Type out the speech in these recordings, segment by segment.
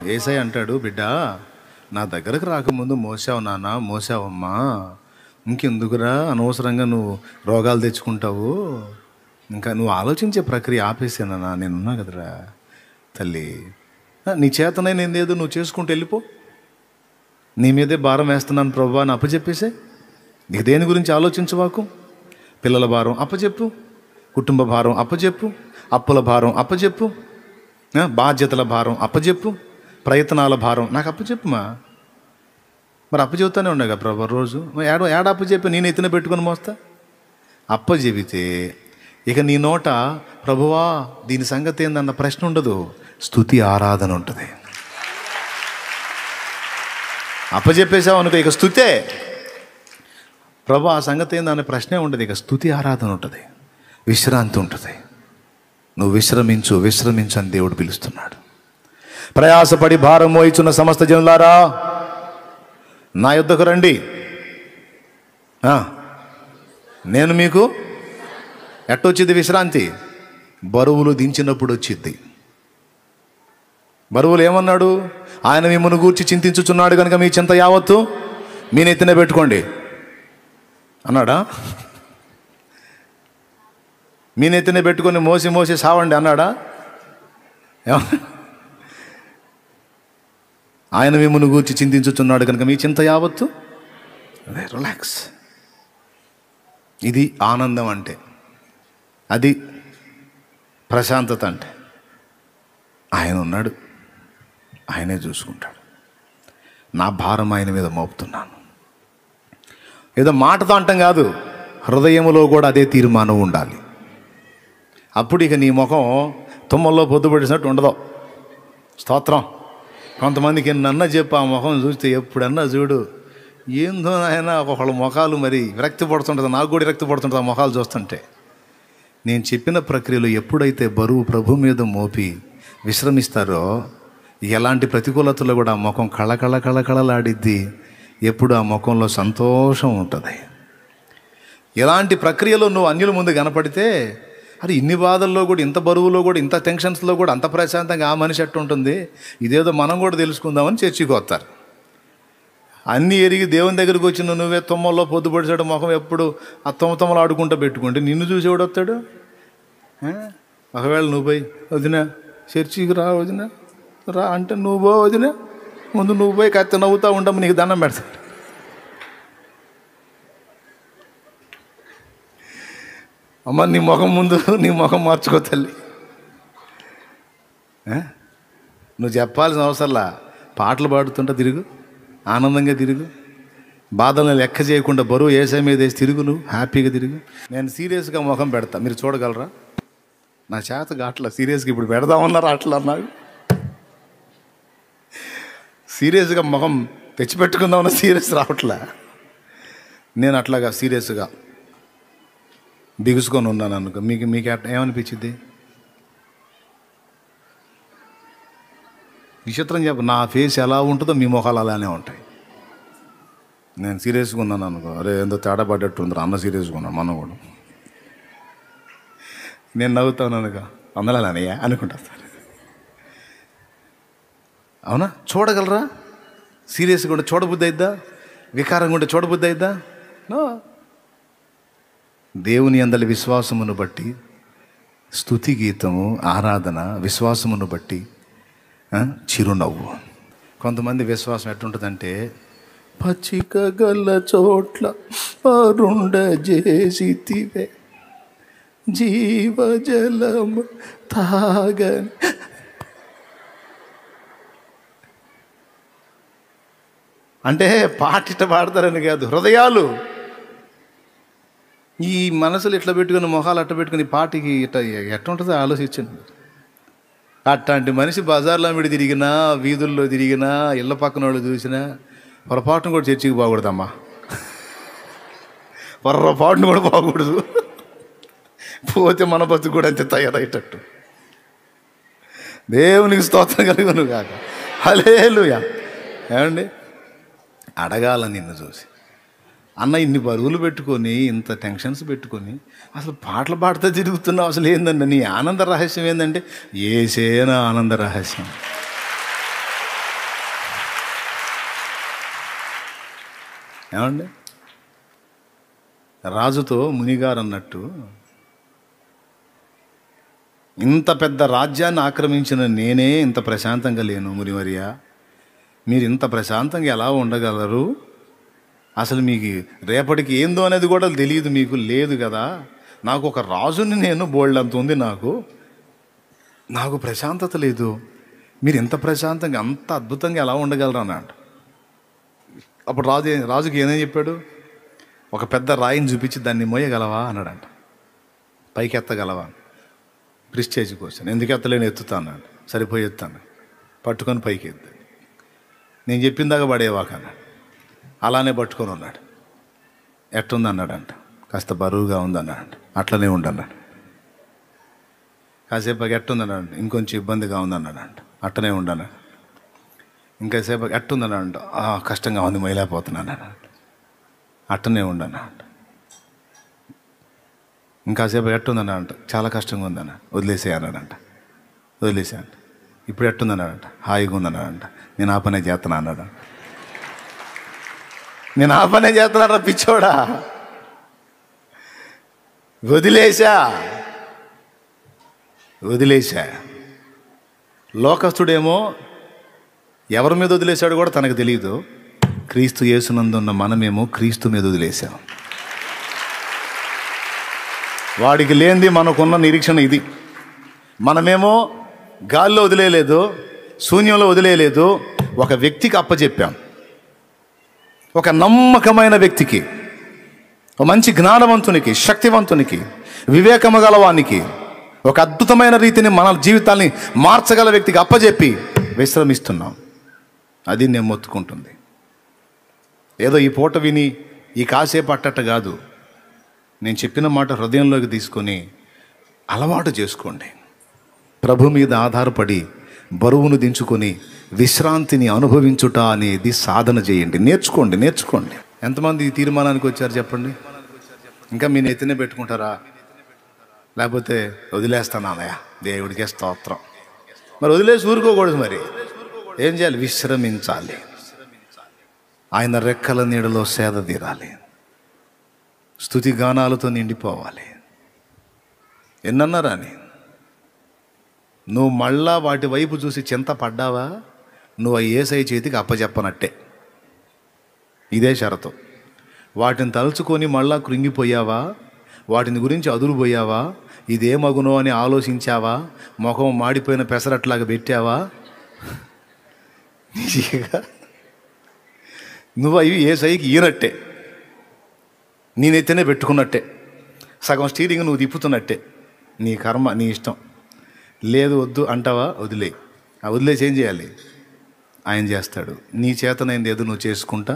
యేసయ్య అంటాడు, బిడ్డ నా దగ్గరకు రాకముందు మోసావు నాన్న, మోసావమ్మా, ఇంకెందుకురా అనవసరంగా నువ్వు రోగాలు తెచ్చుకుంటావు, ఇంకా నువ్వు ఆలోచించే ప్రక్రియ ఆపేసానన్నా, నేనున్నా కదరా తల్లి, నీ చేతనైందేదో నువ్వు చేసుకుంటూ వెళ్ళిపో, నీ మీదే భారం వేస్తున్నాను ప్రభువా అని అప్పచెప్పేసే. నీకు దేని గురించి ఆలోచించవాకు. పిల్లల భారం అప్పచెప్పు, కుటుంబ భారం అప్పచెప్పు, అప్పుల భారం అప్పచెప్పు, బాధ్యతల భారం అప్పచెప్పు, ప్రయత్నాల భారం నాకు అప్పచెప్పుమా. మరి అప్పచెబుతానే ఉండగా ప్రభు రోజు ఏడ అప్పచెప్పి నేను ఎత్తున పెట్టుకొని మోస్తా. అప్పచెబితే ఇక నీ నోట ప్రభువా దీని సంగతి ఏందన్న ప్రశ్న ఉండదు, స్తుతి ఆరాధన ఉంటుంది. అప్పచెప్పేసావు అనుకో, ఇక స్తుతే. ప్రభు ఆ సంగతి ఏందనే ప్రశ్నే ఉండదు, ఇక స్తుతి ఆరాధన ఉంటుంది, విశ్రాంతి ఉంటుంది. నువ్వు విశ్రమించు, విశ్రమించు అని దేవుడు పిలుస్తున్నాడు. ప్రయాసపడి భారం మోయిచున్న సమస్త జనులారా నా యొద్దకు రండి, నేను మీకు ఎట్టొచ్చిద్ది విశ్రాంతి? బరువులు దించినప్పుడు వచ్చిద్ది. బరువులు ఏమన్నాడు? ఆయన మిమ్మల్ని గూర్చి చింతించుచున్నాడు కనుక మీ చింత యావత్తు మీ నెత్తిన పెట్టుకోండి అన్నాడా? మీ నెత్తిన పెట్టుకొని మోసి మోసి సావండి అన్నాడా? ఆయన మిమ్మల్ని గూర్చి చింతించుచున్నాడు కనుక మీ చింత యావత్తు రిలాక్స్. ఇది ఆనందం అంటే, అది ప్రశాంతత అంటే. ఆయన ఉన్నాడు, ఆయనే చూసుకుంటాడు. నా భారం ఆయన మీద మోపుతున్నాను. ఏదో మాటతో అంటాం కాదు, హృదయంలో కూడా అదే తీర్మానం ఉండాలి. అప్పుడు ఇక నీ ముఖం తుమ్మల్లో పొద్దుపడినట్టు ఉండదు. స్తోత్రం. కొంతమందికి ఎన్నన్నా చెప్పి ఆ ముఖం చూస్తే ఎప్పుడన్నా చూడు ఏందో ఆయన ఒకళ్ళ ముఖాలు మరి విరక్తి పడుతుంటుంది. నాకు కూడా విరక్తి పడుతుంటుంది ఆ ముఖాలు చూస్తుంటే. నేను చెప్పిన ప్రక్రియలో ఎప్పుడైతే బరువు ప్రభు మీద మోపి విశ్రమిస్తారో ఎలాంటి ప్రతికూలతలో కూడా ఆ ముఖం కళకళలాడిద్ది. ఎప్పుడు ఆ ముఖంలో సంతోషం ఉంటుంది. ఎలాంటి ప్రక్రియలో నువ్వు అన్యుల ముందు కనపడితే అది ఇన్ని బాధల్లో కూడా, ఇంత బరువులో కూడా, ఇంత టెన్షన్స్లో కూడా అంత ప్రశాంతంగా ఆ మనిషి ఎట్టు ఉంటుంది, ఇదేదో మనం కూడా తెలుసుకుందామని చర్చికి వస్తారు. అన్నీ ఎరిగి దేవుని దగ్గరికి వచ్చిన నువ్వే తుమ్మల్లో పొద్దుపడిచాడు ముఖం ఎప్పుడు ఆ తుమ్మలు ఆడుకుంటూ పెట్టుకుంటే నిన్ను చూసేవాడు వస్తాడు. ఒకవేళ నువ్వు పోయి వదినా చర్చికి రా వదినా రా అంటే నువ్వు పో వదినా, ముందు నువ్వు పోయి కత్తి నవ్వుతూ ఉంటాము, నీకు దండం పెడతాడు. అమ్మ నీ ముఖం ముందు నీ ముఖం మార్చుకో తల్లి. నువ్వు చెప్పాల్సిన అవసరంలా, పాటలు పాడుతుంటా తిరుగు, ఆనందంగా తిరుగు, బాధలను లెక్క చేయకుండా బరువు ఏసై మీద వేసి తిరుగు, నువ్వు హ్యాపీగా తిరుగు. నేను సీరియస్గా ముఖం పెడతా, మీరు చూడగలరా? నా చేత అట్లా సీరియస్గా ఇప్పుడు పెడదామన్నారు అట్లా అన్నారు. సీరియస్గా ముఖం తెచ్చిపెట్టుకుందామన్నా సీరియస్ రావట్లా. నేను అట్లాగా సీరియస్గా బిగుసుకొని ఉన్నాను అనుకో, మీకు ఏమనిపించింది? విచిత్రం చెప్పు, నా ఫేస్ ఎలా ఉంటుందో మీ మొహాలు అలానే ఉంటాయి. నేను సీరియస్గా ఉన్నాను అనుకో, అరే ఎంతో తేడా పడ్డట్టు అన్న సీరియస్గా ఉన్నాను, మనం కూడా. నేను నవ్వుతాను అనుకో, అందరూ అలానయ్యా అనుకుంటా. అవునా? చూడగలరా? సీరియస్గా ఉంటే చూడబుద్ధి అయిద్దా? వికారంగా ఉంటే చూడబుద్ధి అయిద్దా? నో. దేవుని అందలి విశ్వాసమును బట్టి స్తుతి గీతము, ఆరాధన, విశ్వాసమును బట్టి చిరునవ్వు. కొంతమంది విశ్వాసం ఎట్టుంటుందంటే, పచ్చిక గల చోట్ల పరుండ చేసితివే జీవజలం తాగని. అంటే పాటిట పాడతారని కాదు, హృదయాలు ఈ మనసులు ఇట్లా పెట్టుకుని, మొహాలు అట్ట పెట్టుకుని పాటికి ఎట్టుంటుందో ఆలోచించండి. అట్లాంటి మనిషి బజార్లో విడి తిరిగినా, వీధుల్లో తిరిగినా, ఇళ్ళ పక్కన వాళ్ళు చూసినా పొరపాటును కూడా చర్చికి పోకూడదమ్మా. పొరపాటును కూడా పోకూడదు. పోతే మన బతుకు కూడా అంతే తయారయ్యేటట్టు. దేవునికి స్తోత్రం కలుగును కాక. హల్లెలూయా. ఏమండి, అడగాల నిన్ను చూసి, అన్న ఇన్ని బరువులు పెట్టుకొని, ఇంత టెన్షన్స్ పెట్టుకొని అసలు పాటలు పాడుతూ తిరుగుతున్నావు, అసలు ఏందండి నీ ఆనంద రహస్యం ఏంటంటే, ఏసేనా ఆనంద రహస్యం. ఏమండి? రాజుతో మునిగారు అన్నట్టు, ఇంత పెద్ద రాజ్యాన్ని ఆక్రమించిన నేనే ఇంత ప్రశాంతంగా లేను మునివర్యా, మీరు ఇంత ప్రశాంతంగా ఎలా ఉండగలరు? అసలు మీకు రేపటికి ఏందో అనేది కూడా తెలియదు, మీకు లేదు కదా. నాకు ఒక రాజుని నేను బోల్డంత ఉంది, నాకు ప్రశాంతత లేదు, మీరు ఇంత ప్రశాంతంగా అంత అద్భుతంగా ఎలా ఉండగలరు అన్నాడు. అప్పుడు రాజుకి ఏమని చెప్పాడు? ఒక పెద్ద రాయిని చూపించి దాన్ని మోయగలవా అన్నాడంట. పైకి ఎత్తగలవా? Prestige question. ఎందుకు ఎత్తలేని ఎత్తుతా అన్నాడు. సరిపోయి ఎత్తాను, పట్టుకొని పైకి ఎత్తా, నేను చెప్పిన దాకా పడేవాక అన్నాడు. అలానే పట్టుకొని ఉన్నాడు. ఎట్టుంది అన్నాడంట. కాస్త బరువుగా ఉందన్నాడంట. అట్లనే ఉండన్నాడు. కాసేపు ఎట్టుందన్నాడు. ఇంకొంచెం ఇబ్బందిగా ఉందన్నాడంట. అట్టనే ఉండన్నాడు. ఇంకాసేపు ఎట్టుందన్నాడంట. కష్టంగా ఉంది, మొయలేకపోతున్నాను అన్నాడు. అట్టనే ఉండన్నాడు. ఇంకాసేపు ఎట్టుందన్నాడంట. చాలా కష్టంగా ఉందన్న. వదిలేసే అన్నాడంట. వదిలేసాడు. ఇప్పుడు ఎట్టుందన్నాడంట. హాయిగా ఉందన్నాడంట. నేను ఆ పనే చేస్తున్నా అన్నాడు. నేను ఆ పనే చేస్తున్నాడు పిచ్చోడా. వదిలేశా. లోకస్తుడేమో ఎవరి మీద వదిలేశాడు కూడా తనకు తెలియదు. క్రీస్తు యేసునందున్న మనమేమో క్రీస్తు మీద వదిలేశాం. వాడికి లేనిది మనకున్న నిరీక్షణ ఇది. మనమేమో గాల్లో వదిలేయలేదు, శూన్యంలో వదిలేయలేదు, ఒక వ్యక్తికి అప్పచెప్పాం. ఒక నమ్మకమైన వ్యక్తికి, ఒక మంచి జ్ఞానవంతునికి, శక్తివంతునికి, వివేకము గలవానికి, ఒక అద్భుతమైన రీతిని మన జీవితాన్ని మార్చగల వ్యక్తికి అప్పచెప్పి విశ్రమిస్తున్నాం. అది నేను మొత్తుకుంటుంది. ఏదో ఈ పూట విని ఈ కాసేపు అట్టట్ట కాదు, నేను చెప్పిన మాట హృదయంలోకి తీసుకొని అలవాటు చేసుకోండి. ప్రభు మీద ఆధారపడి బరువును దించుకొని విశ్రాంతిని అనుభవించుట అనేది సాధన చేయండి. నేర్చుకోండి. ఎంతమంది ఈ తీర్మానానికి వచ్చారు చెప్పండి? ఇంకా మీ నెత్తినే పెట్టుకుంటారా? లేకపోతే వదిలేస్తానయ్యా, దేవుడికే స్తోత్రం. మరి వదిలేసి ఊరుకోకూడదు. మరి ఏం చేయాలి? విశ్రమించాలి. ఆయన రెక్కల నీడలో సేద తీరాలి. స్తుతి గానాలతో నిండిపోవాలి. ఎన్నన్నారా అని నువ్వు మళ్ళా వాటి వైపు చూసి చింత పడ్డావా, నువ్వు యేసయ్య చేతికి అప్పచెప్పనట్టే. ఇదే షరతు. వాటిని తలుచుకొని మళ్ళా కృంగిపోయావా, వాటిని గురించి అదురుపోయావా, ఇదేమగునో అని ఆలోచించావా, ముఖం మాడిపోయిన పెసరట్లాగా పెట్టావా, నువ్వు అవి యేసయ్యకి ఈనట్టే, నేనైతేనే పెట్టుకున్నట్టే, సగం స్టీరింగ్ నువ్వు తిప్పుతున్నట్టే. నీ కర్మ, నీ ఇష్టం. లేదు వద్దు అంటావా, వదిలేసి ఏం చేయాలి? ఆయన చేస్తాడు. నీ చేతనైంది ఏదో నువ్వు చేసుకుంటా,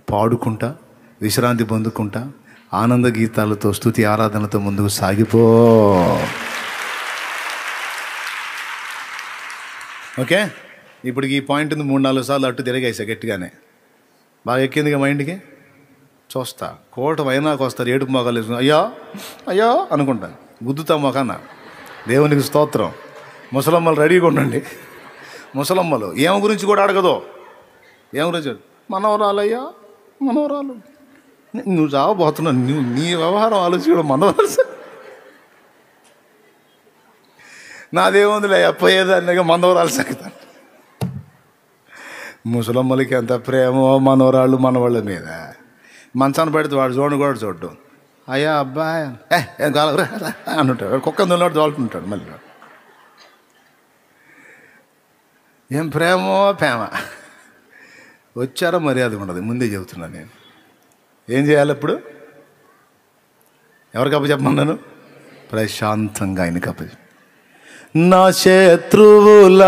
పాడుకుంటా, విశ్రాంతి పొందుకుంటా, ఆనంద గీతాలతో, స్తుతి ఆరాధనలతో ముందుకు సాగిపో. ఓకే, ఇప్పుడు ఈ పాయింట్ 3-4 సార్లు అట్టు తిరగేసా గట్టిగానే. బాగా ఎక్కిందిగా మైండ్కి. చూస్తా కోట వైనాకు వస్తారు, ఏడుపు మొగాలు వేసుకుని అయ్యో అనుకుంటాను, గుద్దుతా మొఖాన. దేవునికి స్తోత్రం. ముసలమ్మలు రెడీగా ఉండండి. ముసలమ్మలు ఏమ గురించి కూడా అడగదు. ఏం గురించి? మనవరాలయ్యా, మనవరాలు. నువ్వు చావబోతున్నావు, నువ్వు నీ వ్యవహారం ఆలోచించడం. మనవరాలు నాదేముందిలే, అప్పయ్యేదాన్నిగా మనవరాలు సంగీతం. ముసలమ్మలకి ఎంత ప్రేమో మనవరాళ్ళు మనవాళ్ళ మీద. మంచాన్ని పెడితే వాడు కూడా చూడడం. అయ్యా అబ్బాయి ఏం కాలరా అంటుంటాడు. కుక్క నోడు తోలుతుంటాడు. మళ్ళీ ఏం ప్రేమో ప్రేమ. వచ్చారో మర్యాద ఉండదు. ముందే చెబుతున్నాను నేను. ఏం చేయాలి ఇప్పుడు? ఎవరికి అప్పచెప్పమన్నాను? ప్రశాంతంగా ఆయనకి అప్పచెప్ప. నా శత్రువుల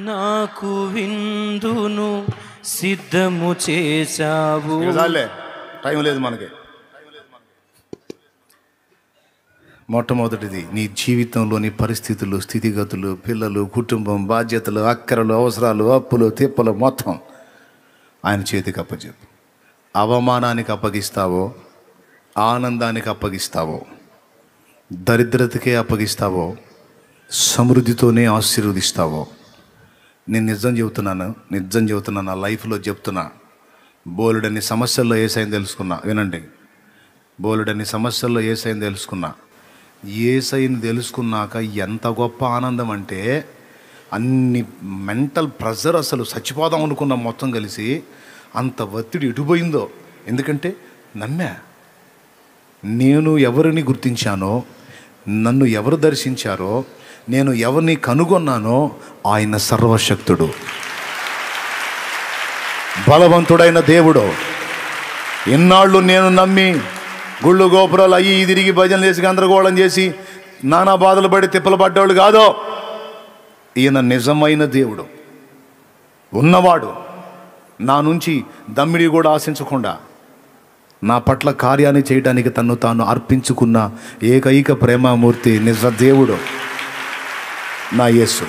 నాకు విందును సిద్ధము చేశావు. టైం లేదు మనకి. మొట్టమొదటిది, నీ జీవితంలోని పరిస్థితులు, స్థితిగతులు, పిల్లలు, కుటుంబం, బాధ్యతలు, అక్కరలు, అవసరాలు, అప్పులు, తిప్పలు మొత్తం ఆయన చేతికి అప్పచెప్పు. అవమానానికి అప్పగిస్తావో, ఆనందానికి అప్పగిస్తావో, దరిద్రతకే అప్పగిస్తావో, సమృద్ధితోనే ఆశీర్వదిస్తావో, నేను నిజం చెబుతున్నాను, నా లైఫ్లో చెప్తున్నా. బోలెడన్ని సమస్యల్లో యేసయ్యని తెలుసుకున్నా. వినండి, బోలెడన్ని సమస్యల్లో యేసయ్యని తెలుసుకున్నా. యేసయ్యని తెలుసుకున్నాక ఎంత గొప్ప ఆనందం అంటే, అన్ని మెంటల్ ప్రెషర్, అసలు చచ్చిపోదాం అనుకున్నాం మొత్తం కలిసి. అంత ఒత్తిడి ఎటుపోయిందో. ఎందుకంటే నమ్మా. నేను ఎవరిని గుర్తించానో, నన్ను ఎవరు దర్శించారో, నేను ఎవరిని కనుగొన్నానో ఆయన సర్వశక్తుడు, బలవంతుడైన దేవుడు. ఇన్నాళ్ళు నేను నమ్మి గుళ్ళు గోపురాలు అయ్యి తిరిగి భజనలు చేసి గందరగోళం చేసి నానా బాధలు పడి తిప్పలు పడ్డవాళ్ళు కాదో. ఈయన నిజమైన దేవుడు, ఉన్నవాడు. నా నుంచి దమ్మిడి కూడా ఆశించకుండా నా పట్ల కార్యాన్ని చేయడానికి తన్ను తాను అర్పించుకున్న ఏకైక ప్రేమామూర్తి, నిజ దేవుడు నా యేసు.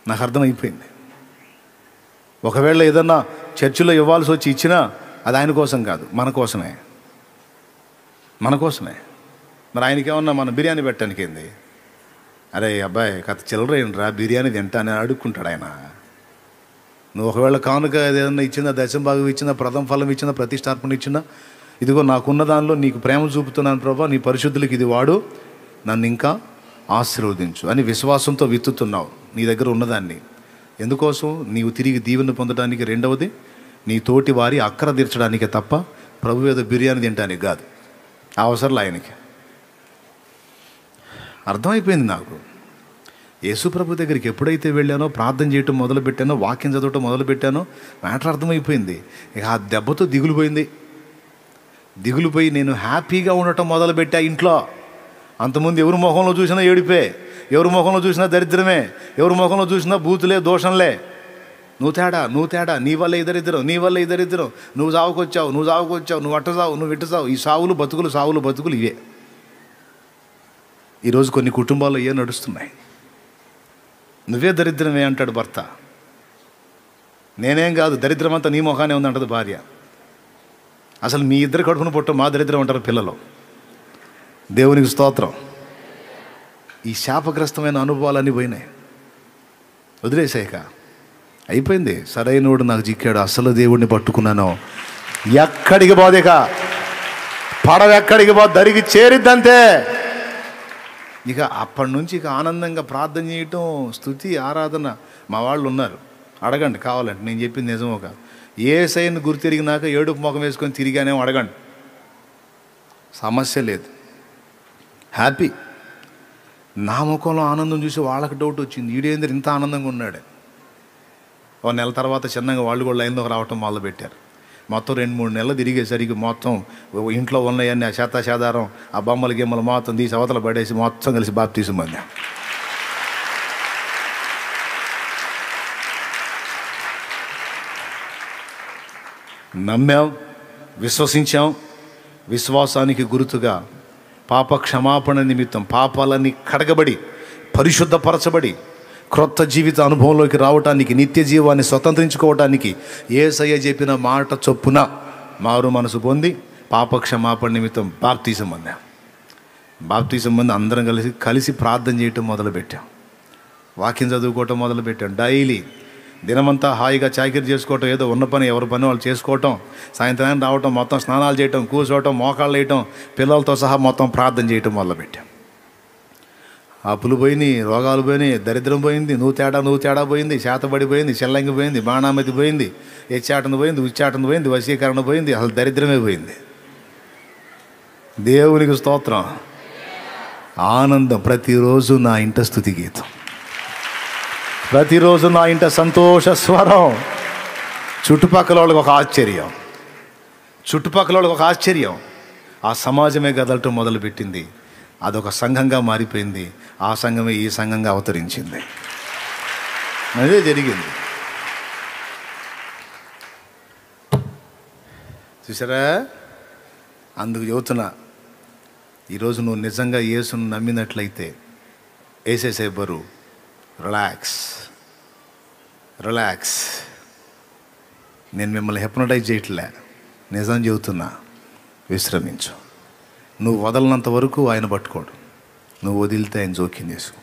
నాకు అర్థమైపోయింది. ఒకవేళ ఏదన్నా చర్చిలో ఇవ్వాల్సి వచ్చి ఇచ్చినా అది ఆయన కోసం కాదు, మన కోసమే. మరి ఆయనకేమన్నా మన బిర్యానీ పెట్టడానికి ఏంది? అరే అబ్బాయి కథ చిల్లరేంట్రా, బిర్యానీ తింటా అని అడుక్కుంటాడు ఆయన. నువ్వు ఒకవేళ కానుక ఏదైనా ఇచ్చిందా, దశంభాగం ఇచ్చిందా, ప్రథమ ఫలం ఇచ్చిందా, ప్రతిష్టార్పణ ఇచ్చిందా, ఇదిగో నాకున్న దానిలో నీకు ప్రేమ చూపుతున్నాను ప్రభా, నీ పరిశుద్ధులకి ఇది వాడు, నన్ను ఇంకా ఆశీర్వదించు అని విశ్వాసంతో విత్తుతున్నావు నీ దగ్గర ఉన్నదాన్ని. ఎందుకోసం? నీవు తిరిగి దీవెన పొందడానికి. రెండవది, నీ తోటి వారి అక్కర తీర్చడానికి తప్ప ప్రభు ఏదో బిర్యానీ తినడానికి కాదు. ఆ అవసరం ఆయనకి. అర్థమైపోయింది నాకు. యేసు ప్రభు దగ్గరికి ఎప్పుడైతే వెళ్ళానో, ప్రార్థన చేయటం మొదలుపెట్టానో, వాక్యం చదవటం మొదలుపెట్టానో మ్యాటర్ అర్థమైపోయింది. ఇక ఆ దెబ్బతో దిగులుపోయి నేను హ్యాపీగా ఉండటం మొదలుపెట్టా ఇంట్లో. అంతకుముందు ఎవరి ముఖంలో చూసినా ఏడిపే, ఎవరి ముఖంలో చూసినా దరిద్రమే, ఎవరి ముఖంలో చూసినా బూతులే, దోషంలే. నువ్వు తేడా, నీ వల్ల ఇద్దరిద్దరం, నువ్వు సావుకొచ్చావు, నువ్వు అట్టసావు, నువ్వు ఇట్టసావు. ఈ సావులు బతుకులు ఇవే. ఈరోజు కొన్ని కుటుంబాల్లో ఏ నడుస్తున్నాయి. నువ్వే దరిద్రమే అంటాడు భర్త. నేనేం కాదు, దరిద్రం అంతా నీ ముఖానే ఉందంటది భార్య. అసలు మీ ఇద్దరు కడుపున పుట్ట మా దరిద్రం అంటారు పిల్లలు. దేవునికి స్తోత్రం. ఈ శాపగ్రస్తమైన అనుభవాలన్నీ పోయినాయి, వదిలేసాక అయిపోయింది. సరైనోడు నాకు చిక్కాడు, అసలు దేవుడిని పట్టుకున్నాను. ఎక్కడికి పోదేక పడవ ఎక్కడికి పో, దరికి చేరిద్దంతే. ఇక అప్పటి నుంచి ఇక ఆనందంగా ప్రార్థన చేయటం, స్తుతి, ఆరాధన. మా వాళ్ళు ఉన్నారు, అడగండి కావాలంటే. నేను చెప్పింది నిజమో కాదు. యేసయ్యను గుర్తిరిగినాక ఏడుపు ముఖం వేసుకొని తిరిగానేమో అడగండి, సమస్య లేదు, హ్యాపీ. నా ముఖంలో ఆనందం చూసి వాళ్ళకి డౌట్ వచ్చింది, ఈడేంద్ర ఇంత ఆనందంగా ఉన్నాడు. ఓ నెల తర్వాత చిన్నగా వాళ్ళు కూడా లైన్లోకి రావటం మొదలుపెట్టారు. మొత్తం 2-3 నెలలు తిరిగేసరికి మొత్తం ఇంట్లో ఉన్నాయన్నీ ఆ శాతాధారం, ఆ బొమ్మలు గిమ్మలు మొత్తం తీసి అవతల పడేసి మొత్తం కలిసి బాప్తిసం పొందాం. నమ్మాం, విశ్వసించాం. విశ్వాసానికి గుర్తుగా పాప క్షమాపణ నిమిత్తం పాపాలన్నీ కడగబడి పరిశుద్ధపరచబడి క్రొత్త జీవిత అనుభవంలోకి రావటానికి, నిత్య జీవాన్ని స్వతంత్రించుకోవటానికి యేసయ్య చెప్పిన మాట చొప్పున మారు మనసు పొంది పాప క్షమాపణ నిమిత్తం బాప్తిసం పొందాం. బాప్తిసం పొంది అందరం కలిసి ప్రార్థన చేయటం మొదలుపెట్టాం, వాక్యం చదువుకోవటం మొదలుపెట్టాం. డైలీ దినమంతా హాయిగా చాకిరీ చేసుకోవటం, ఏదో ఉన్న పని ఎవరి పని వాళ్ళు చేసుకోవటం, సాయంత్రానికి రావటం, మొత్తం స్నానాలు చేయటం, కూర్చోవటం, మోకాళ్ళు వేయటం, పిల్లలతో సహా మొత్తం ప్రార్థన చేయటం మొదలుపెట్టాం. అప్పులు పోయినాయి, రోగాలు పోయినాయి, దరిద్రం పోయింది, నువ్వు తేడా పోయింది, శాతబడి పోయింది, చెల్లంగి పోయింది, బాణామతి పోయింది, ఎచ్చాటను పోయింది, ఉచ్చాటను పోయింది, వశీకరణ పోయింది, అసలు దరిద్రమే పోయింది. దేవునికి స్తోత్రం. ఆనందం. ప్రతిరోజు నా ఇంట స్తుతి గీతం, ప్రతిరోజు నా ఇంట సంతోష స్వరం. చుట్టుపక్కల వాళ్ళకి ఒక ఆశ్చర్యం. ఆ సమాజమే కదలటం మొదలుపెట్టింది. అదొక సంఘంగా మారిపోయింది. ఆ సంఘమే ఈ సంఘంగా అవతరించింది. అదే జరిగింది. చూసారా? అందుకు చెబుతున్నా, ఈరోజు నువ్వు నిజంగా యేసును నమ్మినట్లయితే వేసేసే బరువు. రిలాక్స్. నేను మిమ్మల్ని హిప్నటైజ్ చేయట్లే, నిజం చెబుతున్నా. విశ్రమించు. నువ్వు వదలనంత వరకు ఆయన పట్టుకోడు, నువ్వు వదిలితే ఆయన జోక్యం చేసుకో.